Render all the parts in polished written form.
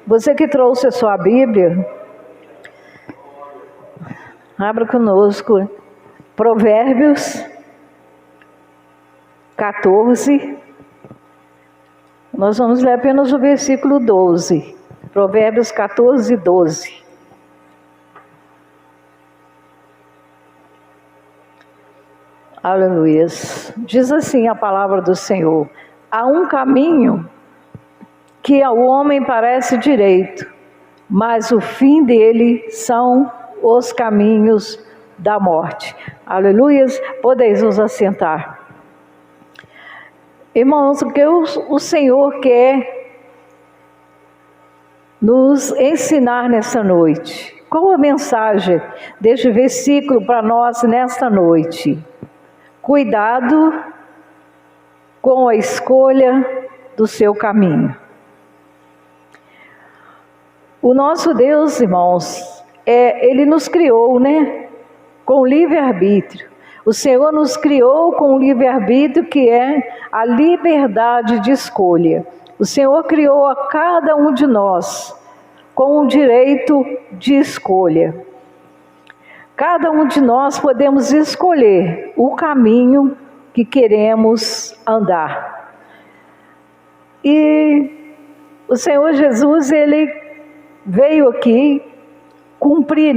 Você que trouxe a sua Bíblia, abra conosco Provérbios 14. Nós vamos ler apenas o versículo 12. Provérbios 14, 12. Aleluia. Diz assim a palavra do Senhor: há um caminho que ao homem parece direito, mas o fim dele são os caminhos da morte. Aleluia. Podeis nos assentar. Irmãos, o que o Senhor quer nos ensinar nessa noite? Qual a mensagem deste versículo para nós nesta noite? Cuidado com a escolha do seu caminho. O nosso Deus, irmãos, Ele nos criou, com livre-arbítrio. O Senhor nos criou com o livre-arbítrio, que é a liberdade de escolha. O Senhor criou a cada um de nós com o direito de escolha. Cada um de nós podemos escolher o caminho que queremos andar. E o Senhor Jesus, Ele veio aqui cumprir,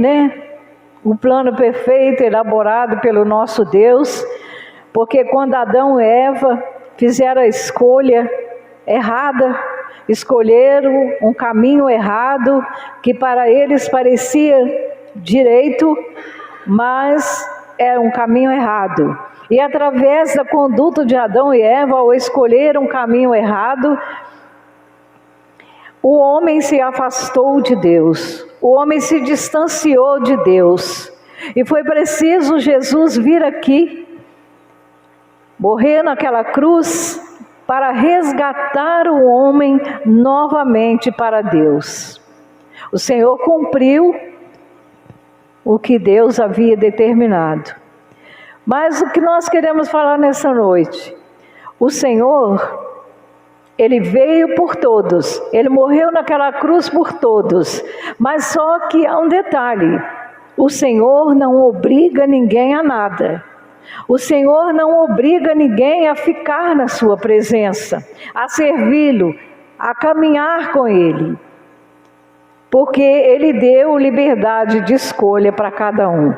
o plano perfeito elaborado pelo nosso Deus, porque quando Adão e Eva fizeram a escolha errada, escolheram um caminho errado, que para eles parecia direito, mas é um caminho errado. E através da conduta de Adão e Eva, ao escolher um caminho errado, o homem se afastou de Deus, o homem se distanciou de Deus, e foi preciso Jesus vir aqui, morrer naquela cruz, para resgatar o homem novamente para Deus. O Senhor cumpriu o que Deus havia determinado. Mas o que nós queremos falar nessa noite? O Senhor, Ele veio por todos, Ele morreu naquela cruz por todos, mas só que há um detalhe: o Senhor não obriga ninguém a nada. O Senhor não obriga ninguém a ficar na sua presença, a servi-lo, a caminhar com Ele, porque Ele deu liberdade de escolha para cada um.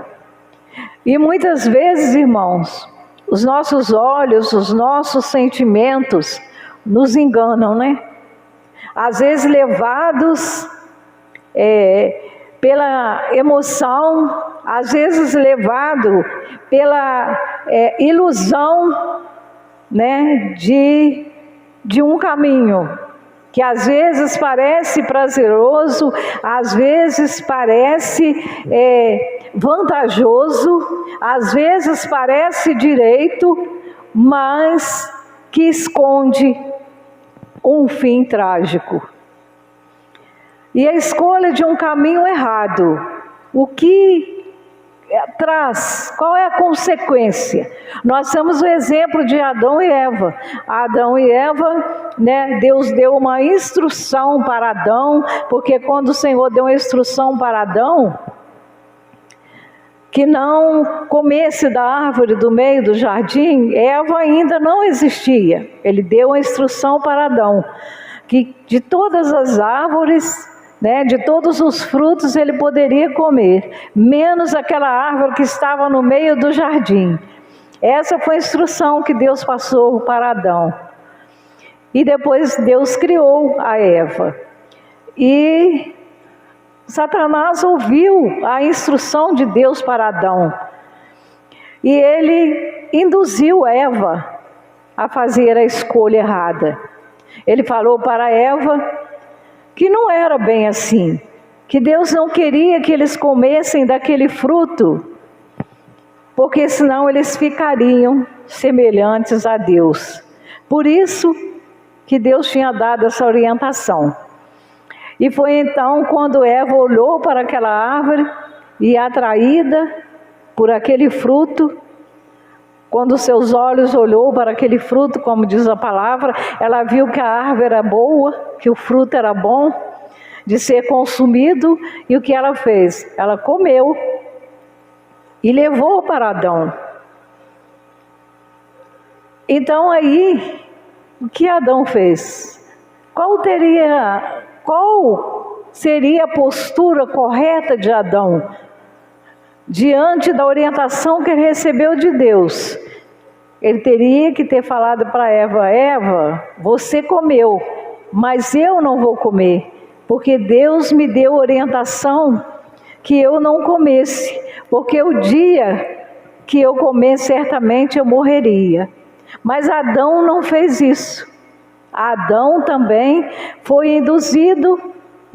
E muitas vezes, irmãos, os nossos olhos, os nossos sentimentos nos enganam, Às vezes levados pela emoção, às vezes levado pela ilusão, de um caminho que às vezes parece prazeroso, às vezes parece vantajoso, às vezes parece direito, mas que esconde um fim trágico. E a escolha de um caminho errado, o que traz? Qual é a consequência? Nós temos o exemplo de Adão e Eva. Adão e Eva, Deus deu uma instrução para Adão, porque quando o Senhor deu uma instrução para Adão, que não comesse da árvore do meio do jardim, Eva ainda não existia. Ele deu uma instrução para Adão, que de todas as árvores, de todos os frutos ele poderia comer, menos aquela árvore que estava no meio do jardim. Essa foi a instrução que Deus passou para Adão. E depois Deus criou a Eva. E Satanás ouviu a instrução de Deus para Adão. E ele induziu Eva a fazer a escolha errada. Ele falou para Eva que não era bem assim, que Deus não queria que eles comessem daquele fruto, porque senão eles ficariam semelhantes a Deus. Por isso que Deus tinha dado essa orientação. E foi então quando Eva olhou para aquela árvore e, atraída por aquele fruto, quando seus olhos olhou para aquele fruto, como diz a palavra, ela viu que a árvore era boa, que o fruto era bom, de ser consumido, e o que ela fez? Ela comeu e levou para Adão. Então aí, o que Adão fez? Qual seria a postura correta de Adão diante da orientação que ele recebeu de Deus? Ele teria que ter falado para Eva: Eva, você comeu, mas eu não vou comer, porque Deus me deu orientação que eu não comesse, porque o dia que eu comer, certamente eu morreria. Mas Adão não fez isso. Adão também foi induzido,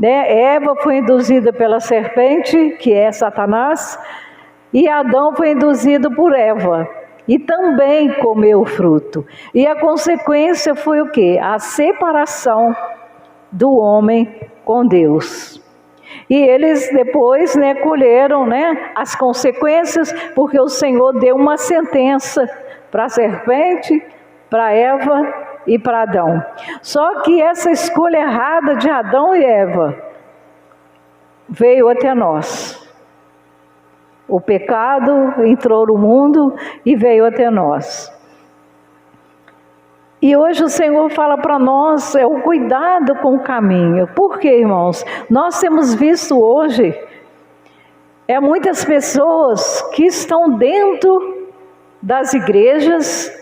Eva foi induzida pela serpente, que é Satanás, e Adão foi induzido por Eva, e também comeu o fruto. E a consequência foi o quê? A separação do homem com Deus. E eles depois colheram as consequências, porque o Senhor deu uma sentença para a serpente, para Eva e para Adão. Só que essa escolha errada de Adão e Eva veio até nós. O pecado entrou no mundo e veio até nós. E hoje o Senhor fala para nós, o cuidado com o caminho. Por quê, irmãos? Nós temos visto hoje, muitas pessoas que estão dentro das igrejas,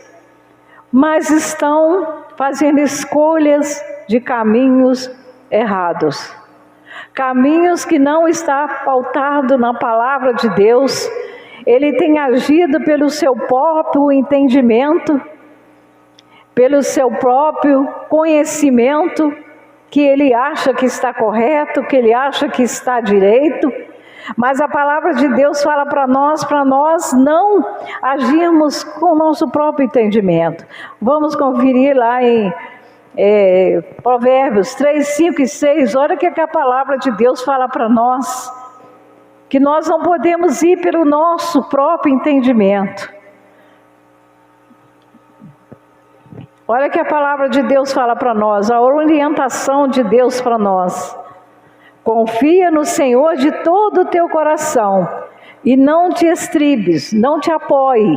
mas estão fazendo escolhas de caminhos errados. Caminhos que não está pautado na palavra de Deus. Ele tem agido pelo seu próprio entendimento, pelo seu próprio conhecimento, que ele acha que está correto, que ele acha que está direito. Mas a palavra de Deus fala para nós não agirmos com o nosso próprio entendimento. Vamos conferir lá em Provérbios 3, 5 e 6, olha o que a palavra de Deus fala para nós, que nós não podemos ir pelo nosso próprio entendimento. Olha o que a palavra de Deus fala para nós, a orientação de Deus para nós. Confia no Senhor de todo o teu coração e não te estribes, não te apoie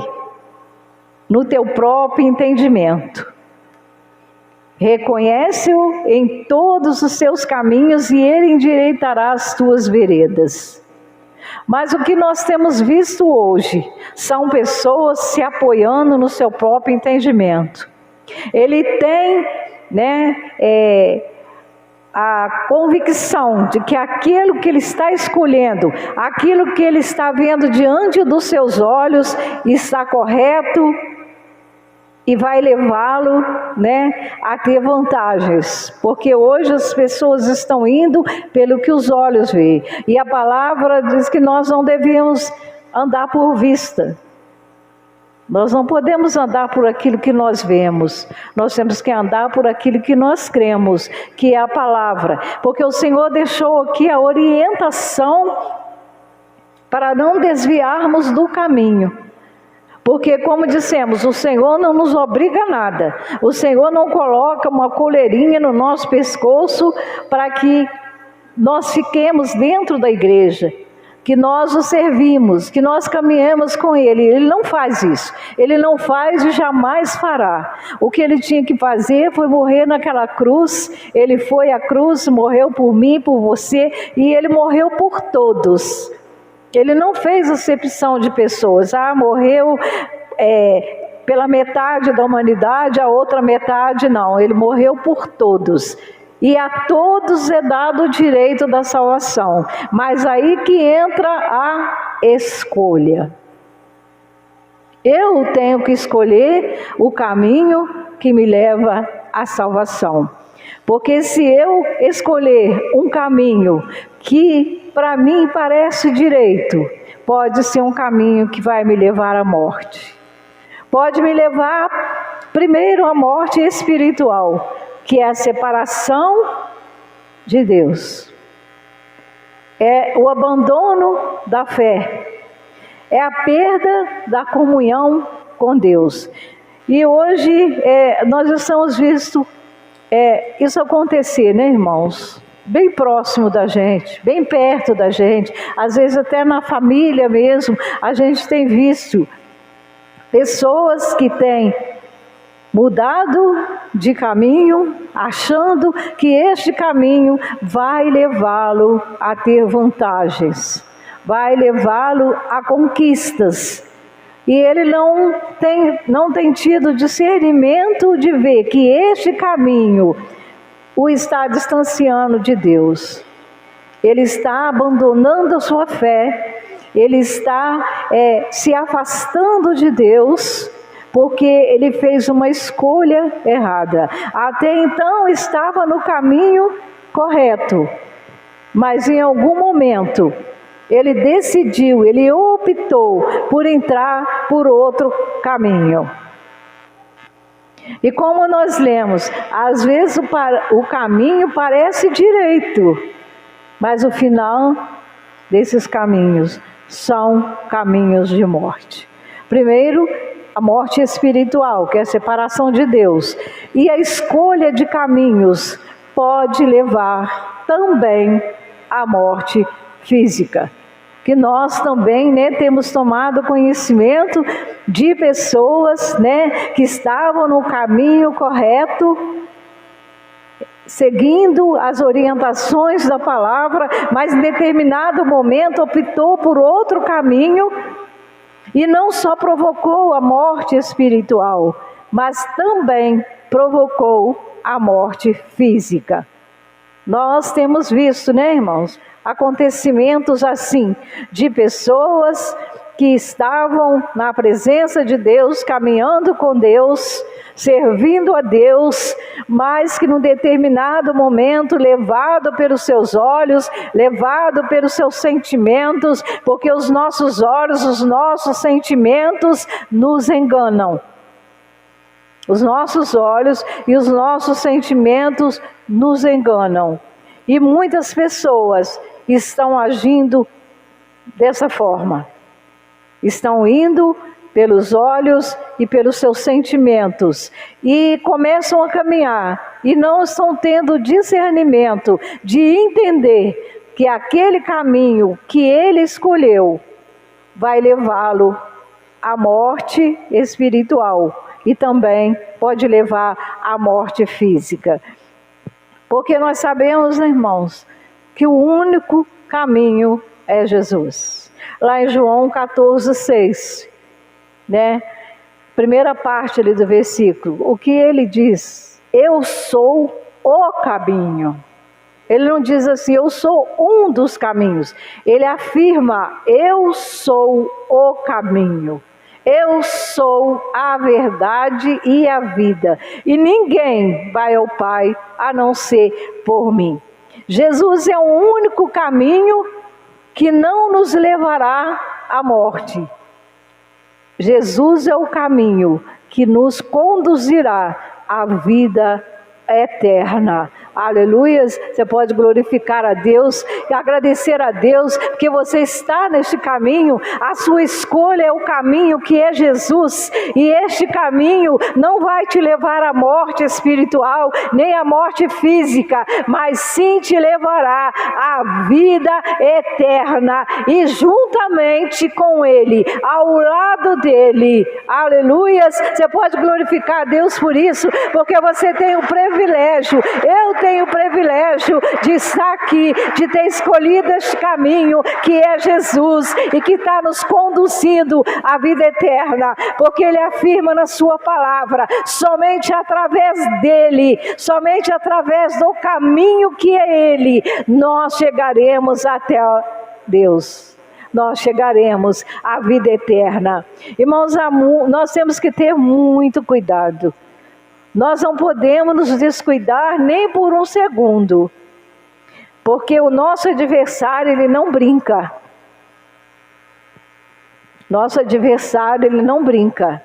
no teu próprio entendimento. Reconhece-o em todos os seus caminhos e ele endireitará as tuas veredas. Mas o que nós temos visto hoje são pessoas se apoiando no seu próprio entendimento. Ele tem, a convicção de que aquilo que ele está escolhendo, aquilo que ele está vendo diante dos seus olhos está correto e vai levá-lo, a ter vantagens, porque hoje as pessoas estão indo pelo que os olhos veem, e a palavra diz que nós não devemos andar por vista. Nós não podemos andar por aquilo que nós vemos, nós temos que andar por aquilo que nós cremos, que é a palavra, porque o Senhor deixou aqui a orientação para não desviarmos do caminho, porque como dissemos, o Senhor não nos obriga a nada, o Senhor não coloca uma coleirinha no nosso pescoço para que nós fiquemos dentro da igreja, que nós o servimos, que nós caminhamos com Ele. Ele não faz isso, Ele não faz e jamais fará. O que Ele tinha que fazer foi morrer naquela cruz. Ele foi à cruz, morreu por mim, por você, e Ele morreu por todos. Ele não fez acepção de pessoas, morreu pela metade da humanidade, a outra metade não, Ele morreu por todos. E a todos é dado o direito da salvação. Mas aí que entra a escolha. Eu tenho que escolher o caminho que me leva à salvação. Porque se eu escolher um caminho que para mim parece direito, pode ser um caminho que vai me levar à morte. Pode me levar primeiro à morte espiritual, que é a separação de Deus, é o abandono da fé, é a perda da comunhão com Deus. E hoje nós estamos visto isso acontecer, irmãos? bem próximo da gente, bem perto da gente, às vezes até na família mesmo, a gente tem visto pessoas que têm mudado de caminho, achando que este caminho vai levá-lo a ter vantagens, vai levá-lo a conquistas. E ele não tem tido discernimento de ver que este caminho o está distanciando de Deus. Ele está abandonando a sua fé, ele está se afastando de Deus, porque ele fez uma escolha errada. Até então estava no caminho correto, mas em algum momento ele decidiu, ele optou por entrar por outro caminho. E como nós lemos, às vezes o caminho parece direito, mas o final desses caminhos são caminhos de morte. Primeiro, a morte espiritual, que é a separação de Deus. E a escolha de caminhos pode levar também à morte física. Que nós também temos tomado conhecimento de pessoas que estavam no caminho correto, seguindo as orientações da palavra, mas em determinado momento optou por outro caminho, e não só provocou a morte espiritual, mas também provocou a morte física. Nós temos visto, irmãos, acontecimentos assim, de pessoas que estavam na presença de Deus, caminhando com Deus, servindo a Deus, mas que num determinado momento, levado pelos seus olhos, levado pelos seus sentimentos, porque os nossos olhos, os nossos sentimentos nos enganam. Os nossos olhos e os nossos sentimentos nos enganam. E muitas pessoas estão agindo dessa forma. Estão indo pelos olhos e pelos seus sentimentos. E começam a caminhar. E não estão tendo discernimento de entender que aquele caminho que ele escolheu vai levá-lo à morte espiritual. E também pode levar à morte física. Porque nós sabemos, irmãos, que o único caminho é Jesus. Lá em João 14:6, primeira parte ali do versículo, o que ele diz? Eu sou o caminho. Ele não diz assim, eu sou um dos caminhos. Ele afirma, eu sou o caminho. Eu sou a verdade e a vida, e ninguém vai ao Pai a não ser por mim. Jesus é o único caminho que não nos levará à morte. Jesus é o caminho que nos conduzirá à vida eterna. Aleluias, você pode glorificar a Deus e agradecer a Deus, porque você está neste caminho, a sua escolha é o caminho que é Jesus, e este caminho não vai te levar à morte espiritual, nem à morte física, mas sim te levará à vida eterna, e juntamente com Ele, ao lado dEle, aleluias, você pode glorificar a Deus por isso, porque você tem o privilégio, eu tenho o privilégio de estar aqui, de ter escolhido este caminho que é Jesus e que está nos conduzindo à vida eterna, porque Ele afirma na sua palavra, somente através dEle, somente através do caminho que é Ele, nós chegaremos até Deus. Nós chegaremos à vida eterna. Irmãos, nós temos que ter muito cuidado. Nós não podemos nos descuidar nem por um segundo, porque o nosso adversário, ele não brinca. Nosso adversário, ele não brinca.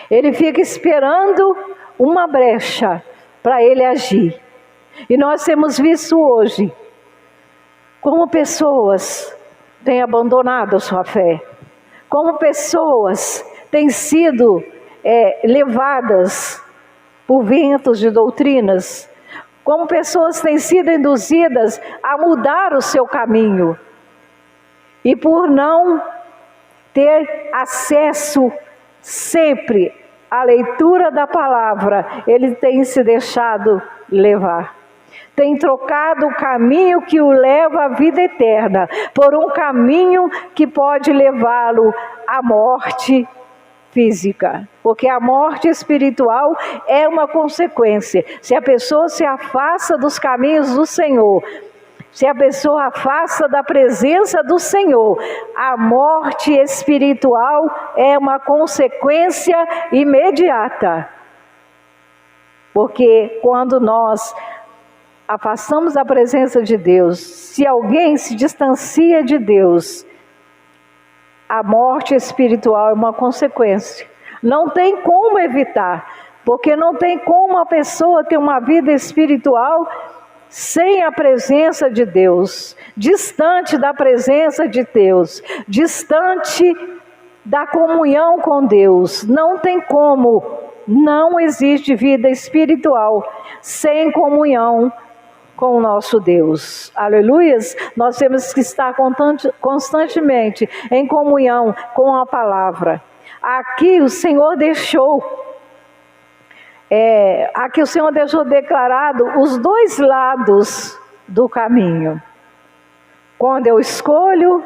Ele fica esperando uma brecha para ele agir. E nós temos visto hoje como pessoas têm abandonado a sua fé, como pessoas têm sido levadas por ventos de doutrinas, como pessoas têm sido induzidas a mudar o seu caminho. E por não ter acesso sempre à leitura da palavra, ele tem se deixado levar. Tem trocado o caminho que o leva à vida eterna por um caminho que pode levá-lo à morte física. Porque a morte espiritual é uma consequência. Se a pessoa se afasta dos caminhos do Senhor, se a pessoa afasta da presença do Senhor, a morte espiritual é uma consequência imediata. Porque quando nós afastamos da presença de Deus, se alguém se distancia de Deus, a morte espiritual é uma consequência. Não tem como evitar, porque não tem como a pessoa ter uma vida espiritual sem a presença de Deus, distante da presença de Deus, distante da comunhão com Deus. Não tem como, não existe vida espiritual sem comunhão com o nosso Deus. Aleluias! Nós temos que estar constantemente em comunhão com a palavra. Aqui o Senhor deixou declarado os dois lados do caminho. Quando eu escolho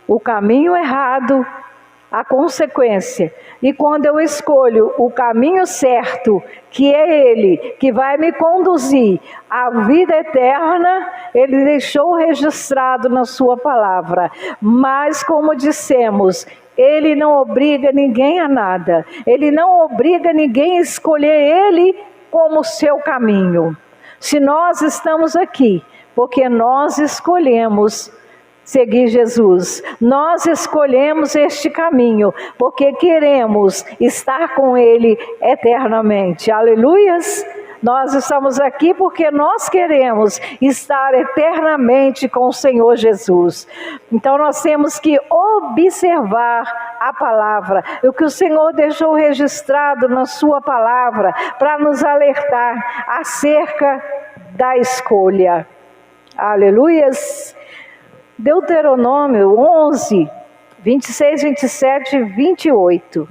o caminho errado, a consequência. E quando eu escolho o caminho certo, que é Ele, que vai me conduzir à vida eterna, Ele deixou registrado na sua palavra. Mas, como dissemos, Ele não obriga ninguém a nada. Ele não obriga ninguém a escolher Ele como seu caminho. Se nós estamos aqui, porque nós escolhemos seguir Jesus, nós escolhemos este caminho, porque queremos estar com Ele eternamente. Aleluias! Nós estamos aqui porque nós queremos estar eternamente com o Senhor Jesus. Então nós temos que observar a palavra, o que o Senhor deixou registrado na sua palavra, para nos alertar acerca da escolha. Aleluias! Deuteronômio 11, 26, 27 e 28.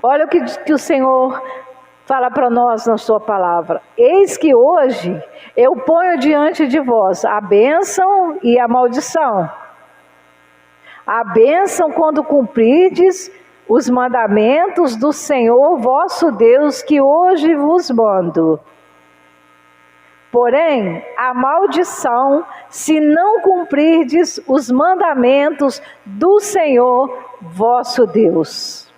Olha o que o Senhor fala para nós na sua palavra. Eis que hoje eu ponho diante de vós a bênção e a maldição. A bênção quando cumprirdes os mandamentos do Senhor vosso Deus, que hoje vos mando. Porém, a maldição, se não cumprirdes os mandamentos do Senhor vosso Deus,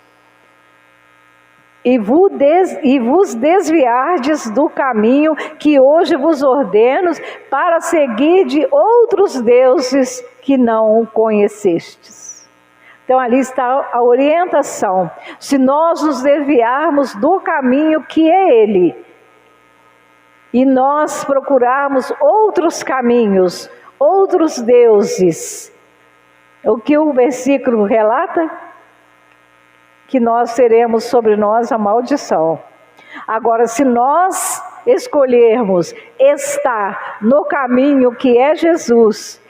e vos desviardes do caminho que hoje vos ordeno, para seguir de outros deuses que não conhecestes. Então ali está a orientação. Se nós nos desviarmos do caminho que é Ele, e nós procurarmos outros caminhos, outros deuses, o que o versículo relata? Que nós teremos sobre nós a maldição. Agora, se nós escolhermos estar no caminho que é Jesus,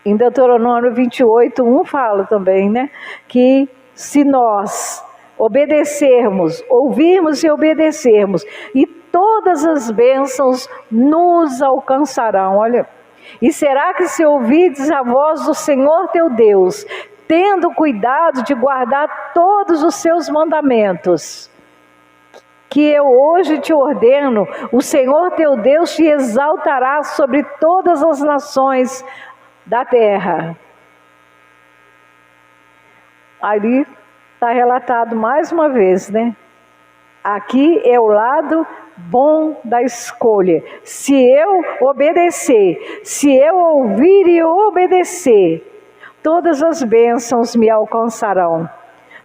em Deuteronômio 28, 1 fala também, né? Que se nós obedecermos, ouvirmos e obedecermos, e todas as bênçãos nos alcançarão. Olha, e será que se ouvirdes a voz do Senhor teu Deus, tendo cuidado de guardar todos os seus mandamentos, que eu hoje te ordeno, o Senhor teu Deus te exaltará sobre todas as nações da terra. Ali está relatado mais uma vez, né? Aqui é o lado bom da escolha. Se eu obedecer, se eu ouvir e obedecer, todas as bênçãos me alcançarão.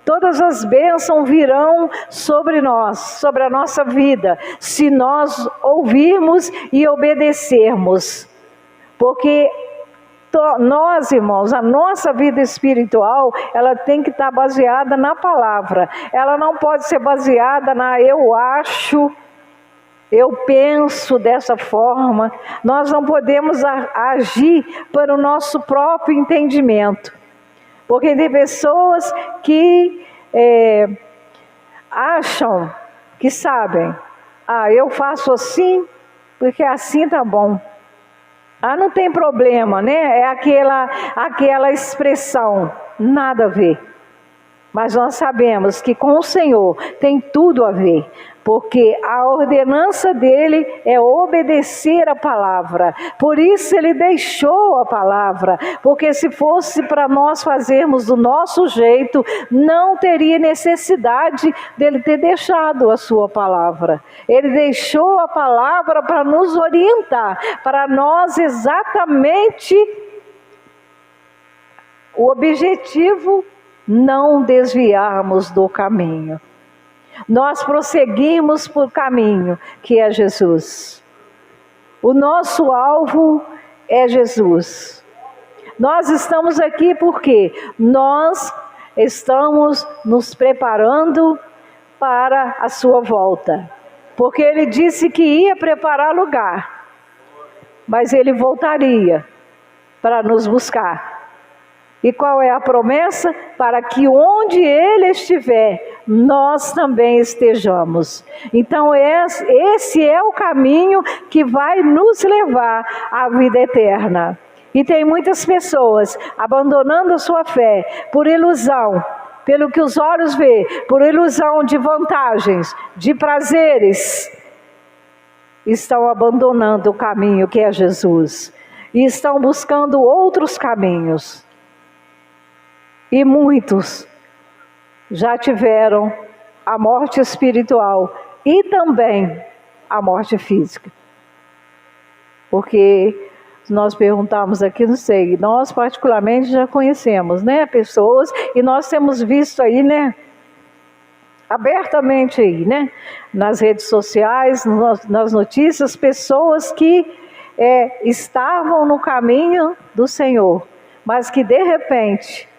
Todas as bênçãos virão sobre nós, sobre a nossa vida, se nós ouvirmos e obedecermos. Porque Nós, irmãos, a nossa vida espiritual, ela tem que estar baseada na palavra. Ela não pode ser baseada na eu acho, eu penso dessa forma. Nós não podemos agir para o nosso próprio entendimento. Porque tem pessoas que acham que sabem. Eu faço assim, porque assim tá bom. Não tem problema, né? É aquela expressão, nada a ver. Mas nós sabemos que com o Senhor tem tudo a ver, porque a ordenança dele é obedecer a palavra. Por isso ele deixou a palavra, porque se fosse para nós fazermos do nosso jeito, não teria necessidade dele ter deixado a sua palavra. Ele deixou a palavra para nos orientar, para nós exatamente o objetivo, não desviarmos do caminho. Nós prosseguimos por caminho que é Jesus. O nosso alvo é Jesus. Nós estamos aqui porque nós estamos nos preparando para a sua volta. Porque ele disse que ia preparar lugar, mas ele voltaria para nos buscar. E qual é a promessa? Para que onde ele estiver, nós também estejamos. Então esse é o caminho que vai nos levar à vida eterna. E tem muitas pessoas abandonando a sua fé por ilusão, pelo que os olhos vê, por ilusão de vantagens, de prazeres. Estão abandonando o caminho que é Jesus. E estão buscando outros caminhos. E muitos já tiveram a morte espiritual e também a morte física. Porque nós perguntamos aqui, não sei, nós particularmente já conhecemos, né, pessoas, e nós temos visto aí, né, abertamente aí, né, nas redes sociais, nas notícias, pessoas que estavam no caminho do Senhor, mas que de repente,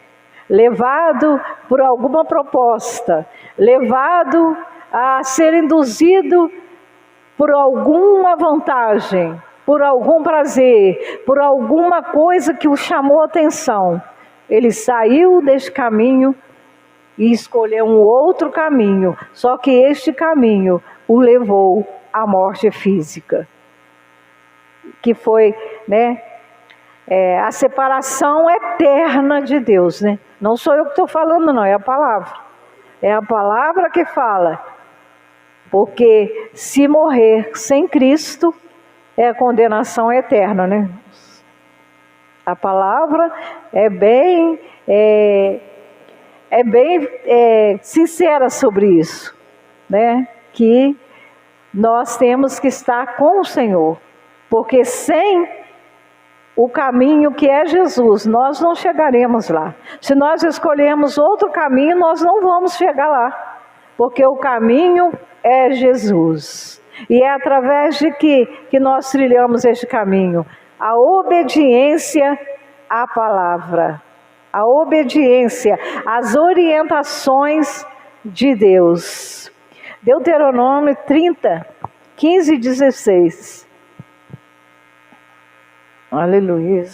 levado por alguma proposta, levado a ser induzido por alguma vantagem, por algum prazer, por alguma coisa que o chamou a atenção, ele saiu deste caminho e escolheu um outro caminho, só que este caminho o levou à morte física, que foi, né, a separação eterna de Deus, né? Não sou eu que estou falando, não, é a palavra. É a palavra que fala. Porque se morrer sem Cristo, é a condenação eterna, né? A palavra é bem sincera sobre isso, né? Que nós temos que estar com o Senhor. Porque sem o caminho que é Jesus, nós não chegaremos lá. Se nós escolhermos outro caminho, nós não vamos chegar lá. Porque o caminho é Jesus. E é através de que nós trilhamos este caminho. A obediência à palavra. A obediência às orientações de Deus. Deuteronômio 30, 15 e 16. Aleluia.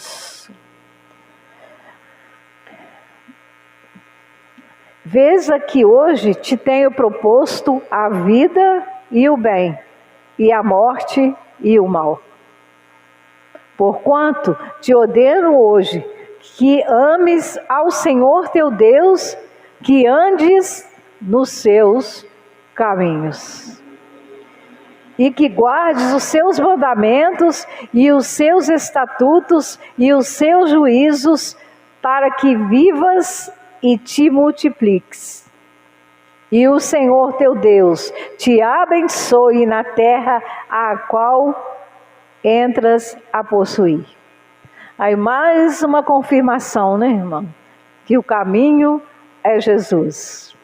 Veja que hoje te tenho proposto a vida e o bem, e a morte e o mal. Porquanto te ordeno hoje que ames ao Senhor teu Deus, que andes nos seus caminhos. E que guardes os seus mandamentos e os seus estatutos e os seus juízos, para que vivas e te multipliques. E o Senhor teu Deus te abençoe na terra a qual entras a possuir. Aí mais uma confirmação, né, irmão? Que o caminho é Jesus.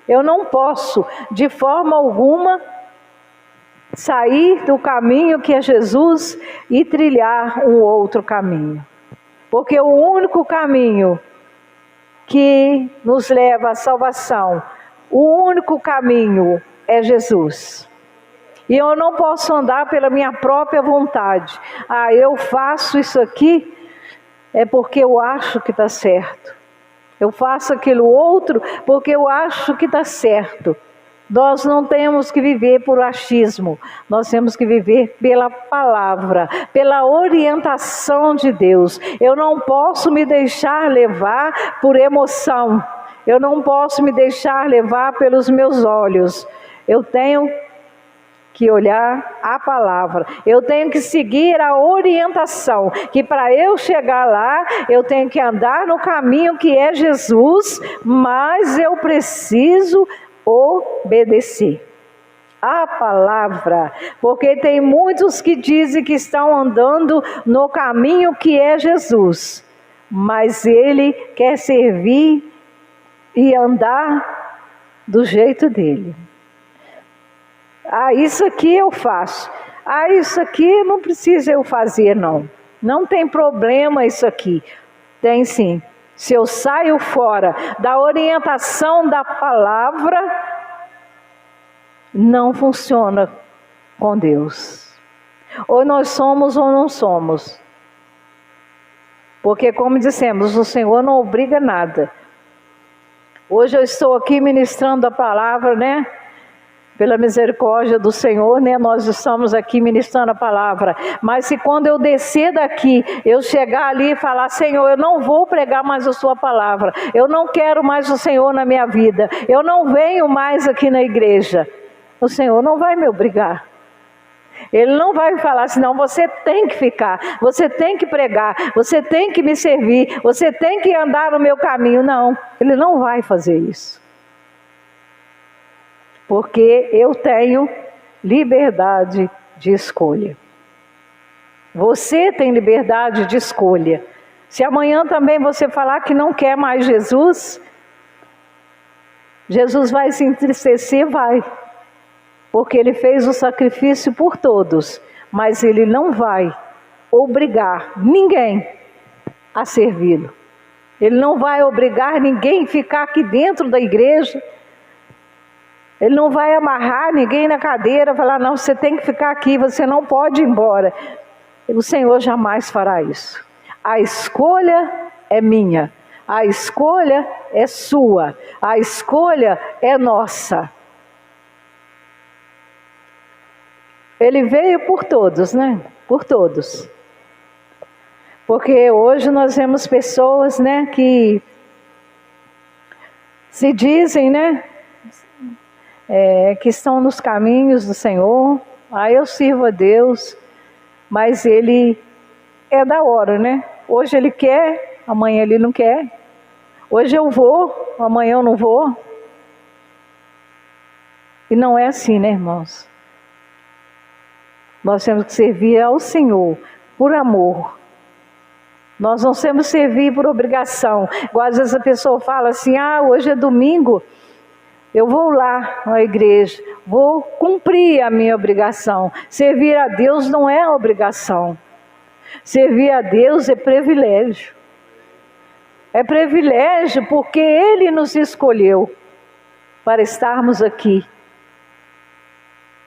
Eu não posso, de forma alguma, sair do caminho que é Jesus e trilhar um outro caminho. Porque o único caminho que nos leva à salvação, o único caminho é Jesus. E eu não posso andar pela minha própria vontade. Eu faço isso aqui, é porque eu acho que está certo. Eu faço aquilo outro porque eu acho que está certo. Nós não temos que viver por achismo, nós temos que viver pela palavra, pela orientação de Deus. Eu não posso me deixar levar por emoção, eu não posso me deixar levar pelos meus olhos. Eu tenho que olhar a palavra, eu tenho que seguir a orientação, que para eu chegar lá, eu tenho que andar no caminho que é Jesus, mas eu preciso obedecer a palavra, porque tem muitos que dizem que estão andando no caminho que é Jesus, mas ele quer servir e andar do jeito dele. Isso aqui eu faço. Isso aqui não precisa eu fazer, não. Não tem problema isso aqui. Tem sim. Se eu saio fora da orientação da palavra, não funciona com Deus. Ou nós somos ou não somos. Porque, como dissemos, o Senhor não obriga nada. Hoje eu estou aqui ministrando a palavra, né? Pela misericórdia do Senhor, né? Nós estamos aqui ministrando a palavra. Mas se quando eu descer daqui, eu chegar ali e falar: Senhor, eu não vou pregar mais a sua palavra, eu não quero mais o Senhor na minha vida, eu não venho mais aqui na igreja, o Senhor não vai me obrigar. Ele não vai falar assim: não, você tem que ficar, você tem que pregar, você tem que me servir, você tem que andar no meu caminho. Não, Ele não vai fazer isso. Porque eu tenho liberdade de escolha. Você tem liberdade de escolha. Se amanhã também você falar que não quer mais Jesus, Jesus vai se entristecer, vai. Porque Ele fez o sacrifício por todos, mas Ele não vai obrigar ninguém a servi-lo. Ele não vai obrigar ninguém a ficar aqui dentro da igreja. Ele não vai amarrar ninguém na cadeira, falar: não, você tem que ficar aqui, você não pode ir embora. O Senhor jamais fará isso. A escolha é minha, a escolha é sua, a escolha é nossa. Ele veio por todos, né? Por todos. Porque hoje nós vemos pessoas, né, que se dizem, né, que estão nos caminhos do Senhor. Eu sirvo a Deus, mas Ele é da hora, né? Hoje Ele quer, amanhã Ele não quer. Hoje eu vou, amanhã eu não vou. E não é assim, né, irmãos? Nós temos que servir ao Senhor por amor. Nós não temos que servir por obrigação. Igual às vezes a pessoa fala assim: hoje é domingo, eu vou lá na igreja, vou cumprir a minha obrigação. Servir a Deus não é obrigação. Servir a Deus é privilégio. É privilégio porque Ele nos escolheu para estarmos aqui.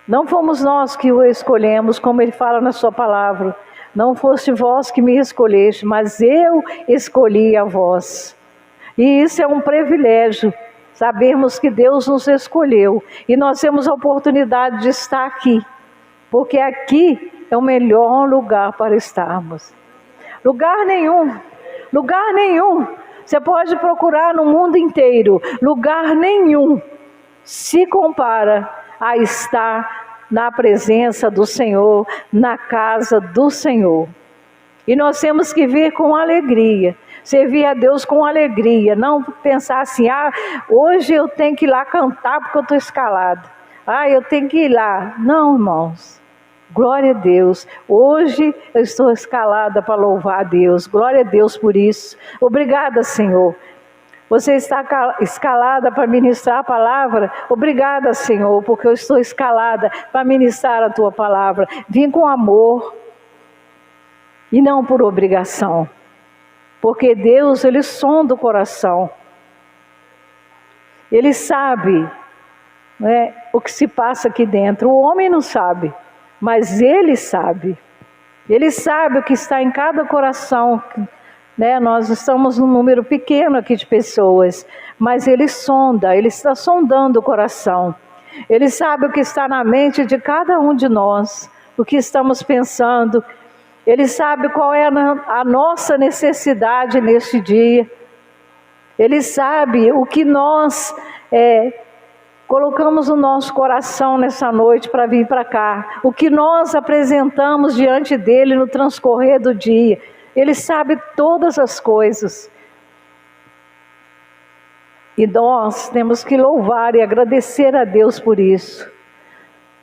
Não fomos nós que o escolhemos, como Ele fala na sua palavra. Não foste vós que me escolheste, mas eu escolhi a vós. E isso é um privilégio. Sabermos que Deus nos escolheu e nós temos a oportunidade de estar aqui, porque aqui é o melhor lugar para estarmos. Lugar nenhum, você pode procurar no mundo inteiro, lugar nenhum se compara a estar na presença do Senhor, na casa do Senhor. E nós temos que vir com alegria. Servir a Deus com alegria, não pensar assim: hoje eu tenho que ir lá cantar porque eu estou escalada. Eu tenho que ir lá. Não, irmãos, glória a Deus. Hoje eu estou escalada para louvar a Deus. Glória a Deus por isso. Obrigada, Senhor. Você está escalada para ministrar a palavra? Obrigada, Senhor, porque eu estou escalada para ministrar a Tua palavra. Vim com amor e não por obrigação. porque Deus, Ele sonda o coração. Ele sabe, né, o que se passa aqui dentro. O homem não sabe, mas Ele sabe. Ele sabe o que está em cada coração, né? Nós estamos num número pequeno aqui de pessoas, mas Ele sonda, Ele está sondando o coração. Ele sabe o que está na mente de cada um de nós, o que estamos pensando. Ele sabe qual é a nossa necessidade neste dia. Ele sabe o que nós colocamos no nosso coração nessa noite para vir para cá. O que nós apresentamos diante dele no transcorrer do dia. Ele sabe todas as coisas. E nós temos que louvar e agradecer a Deus por isso.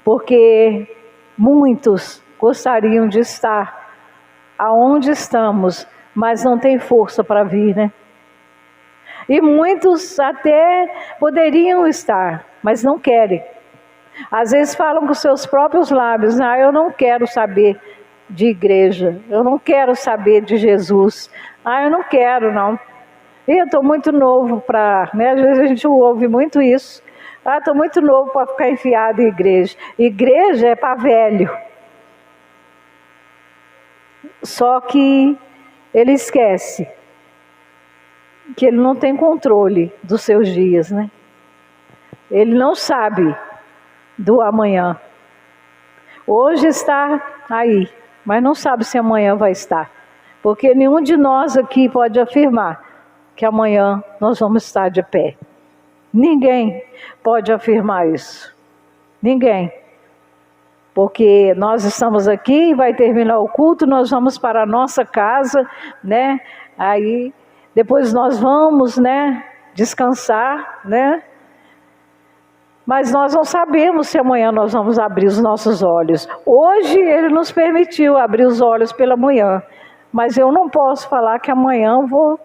Porque muitos gostariam de estar aonde estamos, mas não tem força para vir, né? E muitos até poderiam estar, mas não querem. Às vezes falam com seus próprios lábios: eu não quero saber de igreja, eu não quero saber de Jesus, eu não quero não. E eu estou muito novo para, né? Às vezes a gente ouve muito isso. Estou muito novo para ficar enfiado em igreja. Igreja é para velho. Só que ele esquece que ele não tem controle dos seus dias, né? Ele não sabe do amanhã. Hoje está aí, mas não sabe se amanhã vai estar. Porque nenhum de nós aqui pode afirmar que amanhã nós vamos estar de pé. Ninguém pode afirmar isso. Ninguém. Porque nós estamos aqui, vai terminar o culto, nós vamos para a nossa casa, né? Aí depois nós vamos, né, descansar, né? Mas nós não sabemos se amanhã nós vamos abrir os nossos olhos. Hoje Ele nos permitiu abrir os olhos pela manhã, mas eu não posso falar que amanhã eu vou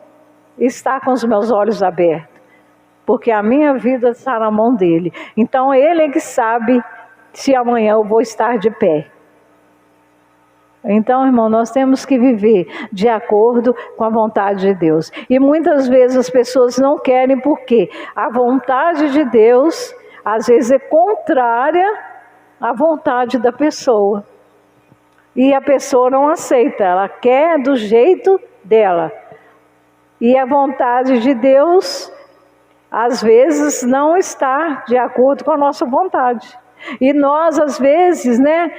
estar com os meus olhos abertos, porque a minha vida está na mão dEle. Então Ele é que sabe se amanhã eu vou estar de pé. Então, irmão, nós temos que viver de acordo com a vontade de Deus. E muitas vezes as pessoas não querem, porque a vontade de Deus às vezes é contrária à vontade da pessoa. E a pessoa não aceita, ela quer do jeito dela. E a vontade de Deus às vezes não está de acordo com a nossa vontade. E nós às vezes, né,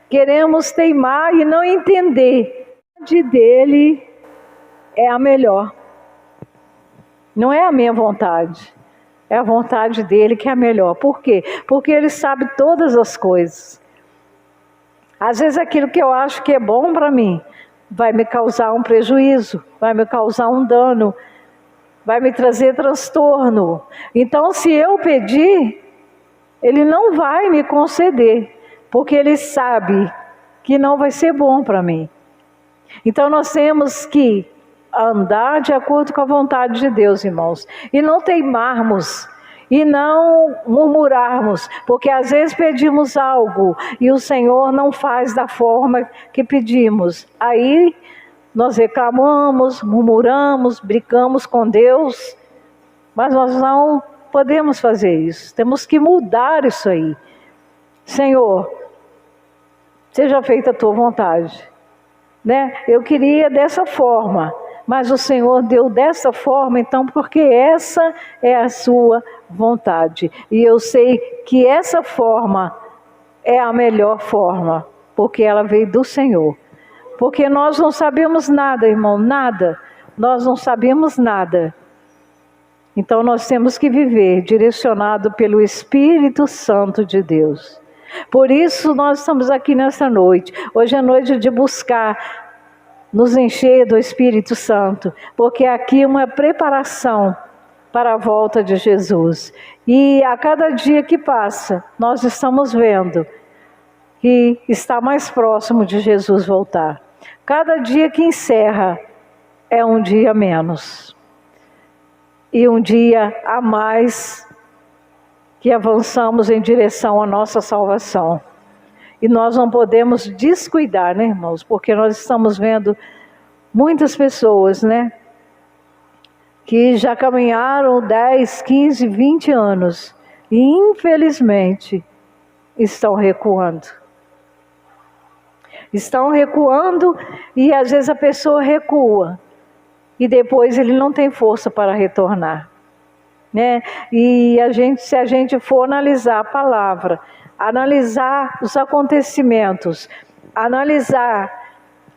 queremos teimar e não entender. A vontade dele é a melhor. Não é a minha vontade. É a vontade dele que é a melhor. Por quê? Porque ele sabe todas as coisas. Às vezes aquilo que eu acho que é bom para mim vai me causar um prejuízo, vai me causar um dano, vai me trazer transtorno. Então, se eu pedir, ele não vai me conceder, porque ele sabe que não vai ser bom para mim. Então nós temos que andar de acordo com a vontade de Deus, irmãos, e não teimarmos, e não murmurarmos, porque às vezes pedimos algo e o Senhor não faz da forma que pedimos. Aí nós reclamamos, murmuramos, brigamos com Deus, mas nós não podemos fazer isso. Temos que mudar isso aí. Senhor, seja feita a tua vontade, né? Eu queria dessa forma, mas o Senhor deu dessa forma, então, porque essa é a sua vontade. E eu sei que essa forma é a melhor forma, porque ela veio do Senhor. Porque nós não sabemos nada, irmão, nada. Nós não sabemos nada. Então nós temos que viver direcionado pelo Espírito Santo de Deus. Por isso nós estamos aqui nessa noite. Hoje é noite de buscar nos encher do Espírito Santo, porque aqui é uma preparação para a volta de Jesus. E a cada dia que passa, nós estamos vendo que está mais próximo de Jesus voltar. Cada dia que encerra é um dia menos. E um dia a mais que avançamos em direção à nossa salvação. E nós não podemos descuidar, né, irmãos? Porque nós estamos vendo muitas pessoas, né, que já caminharam 10, 15, 20 anos e infelizmente estão recuando. Estão recuando e às vezes a pessoa recua e depois ele não tem força para retornar, né? E se a gente for analisar a palavra, analisar os acontecimentos, analisar,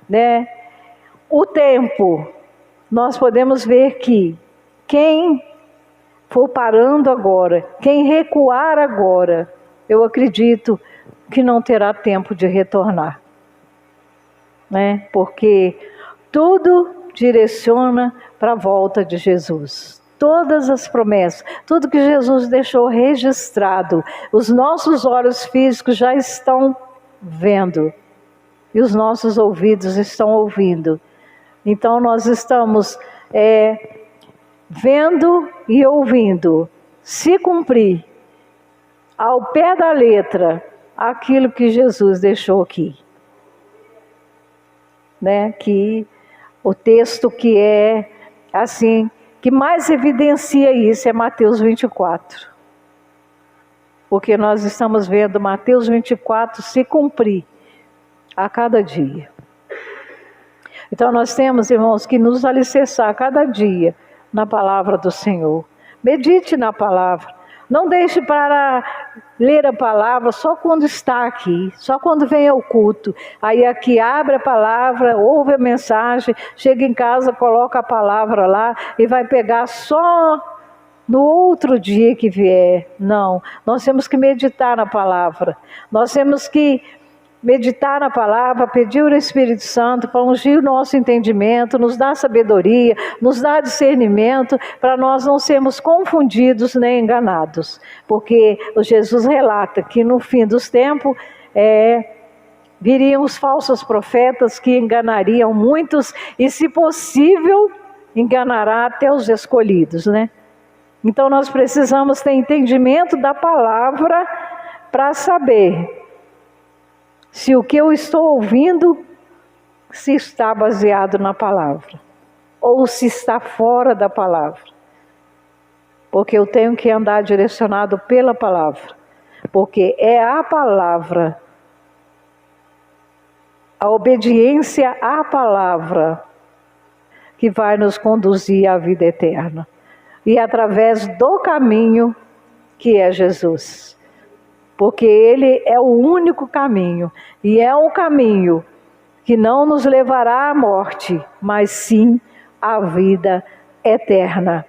né, o tempo, nós podemos ver que quem for parando agora, quem recuar agora, eu acredito que não terá tempo de retornar, né? Porque tudo direciona para a volta de Jesus. Todas as promessas, tudo que Jesus deixou registrado, os nossos olhos físicos já estão vendo e os nossos ouvidos estão ouvindo. Então nós estamos vendo e ouvindo se cumprir ao pé da letra aquilo que Jesus deixou aqui, né? Que o texto que é assim, que mais evidencia isso é Mateus 24. Porque nós estamos vendo Mateus 24 se cumprir a cada dia. Então nós temos, irmãos, que nos alicerçar a cada dia na palavra do Senhor. Medite na palavra. Não deixe para ler a palavra só quando está aqui, só quando vem ao culto. Aí aqui abre a palavra, ouve a mensagem, chega em casa, coloca a palavra lá e vai pegar só no outro dia que vier. Não, nós temos que meditar na palavra. Nós temos que meditar na palavra, pedir ao Espírito Santo para ungir o nosso entendimento, nos dar sabedoria, nos dar discernimento, para nós não sermos confundidos nem enganados. Porque o Jesus relata que no fim dos tempos viriam os falsos profetas que enganariam muitos e, se possível, enganará até os escolhidos, né? Então nós precisamos ter entendimento da palavra para saber se o que eu estou ouvindo se está baseado na palavra ou se está fora da palavra. Porque eu tenho que andar direcionado pela palavra. Porque é a palavra, a obediência à palavra que vai nos conduzir à vida eterna. E através do caminho que é Jesus. Porque Ele é o único caminho, e é um caminho que não nos levará à morte, mas sim à vida eterna.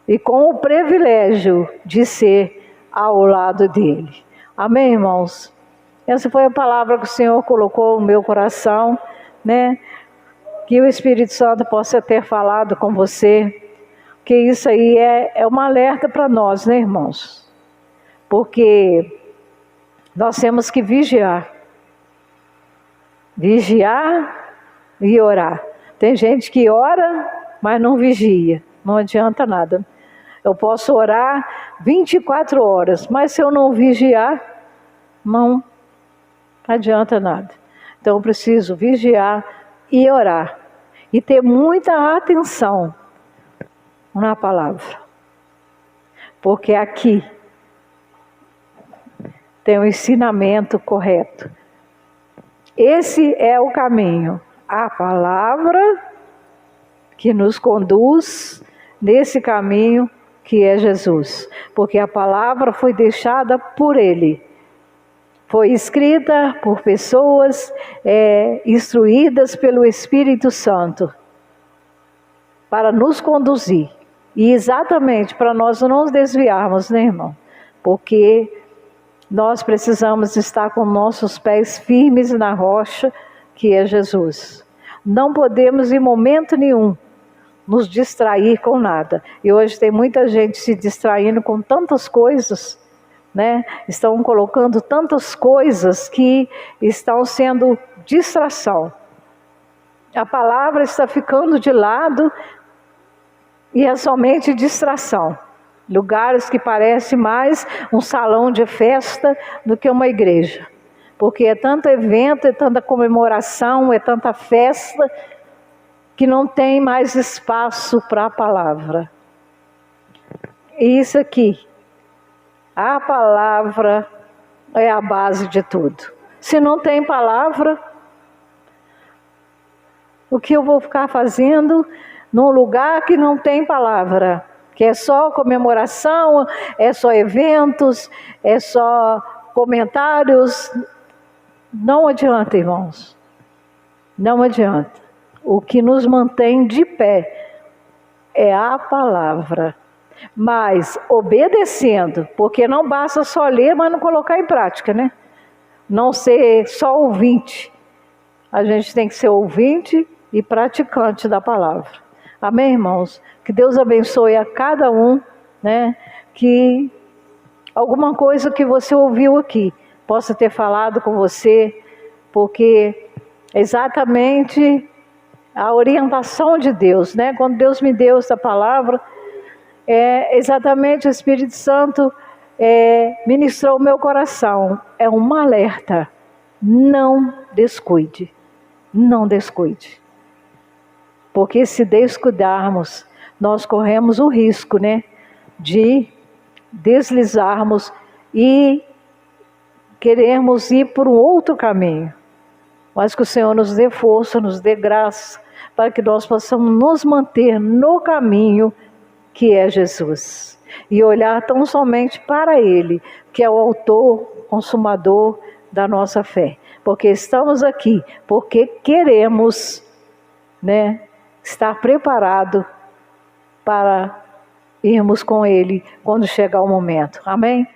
E com o privilégio de ser ao lado dEle. Amém, irmãos? Essa foi a palavra que o Senhor colocou no meu coração, né? Que o Espírito Santo possa ter falado com você, que isso aí é um alerta para nós, né, irmãos? Porque nós temos que vigiar e orar. Tem gente que ora, mas não vigia, não adianta nada. Eu posso orar 24 horas, mas se eu não vigiar, não adianta nada. Então eu preciso vigiar e orar, e ter muita atenção na palavra, porque aqui tem um ensinamento correto. Esse é o caminho, a palavra que nos conduz nesse caminho que é Jesus. Porque a palavra foi deixada por Ele. Foi escrita por pessoas instruídas pelo Espírito Santo para nos conduzir. E exatamente para nós não nos desviarmos, né, irmão? Porque nós precisamos estar com nossos pés firmes na rocha, que é Jesus. Não podemos em momento nenhum nos distrair com nada. E hoje tem muita gente se distraindo com tantas coisas, né? Estão colocando tantas coisas que estão sendo distração. A palavra está ficando de lado e é somente distração. Lugares que parecem mais um salão de festa do que uma igreja. Porque é tanto evento, é tanta comemoração, é tanta festa, que não tem mais espaço para a palavra. E isso aqui, a palavra é a base de tudo. Se não tem palavra, o que eu vou ficar fazendo num lugar que não tem palavra? Que é só comemoração, é só eventos, é só comentários. Não adianta, irmãos. Não adianta. O que nos mantém de pé é a palavra. Mas obedecendo, porque não basta só ler, mas não colocar em prática, né? Não ser só ouvinte. A gente tem que ser ouvinte e praticante da palavra. Amém, irmãos? Que Deus abençoe a cada um, né? Que alguma coisa que você ouviu aqui possa ter falado com você, porque exatamente a orientação de Deus, né? Quando Deus me deu essa palavra, exatamente o Espírito Santo ministrou o meu coração. É um alerta. Não descuide. Não descuide. Porque se descuidarmos, nós corremos o risco, né, de deslizarmos e querermos ir por um outro caminho. Mas que o Senhor nos dê força, nos dê graça, para que nós possamos nos manter no caminho que é Jesus. E olhar tão somente para Ele, que é o autor, consumador da nossa fé. Porque estamos aqui, porque queremos, né, estar preparado para irmos com Ele quando chegar o momento. Amém?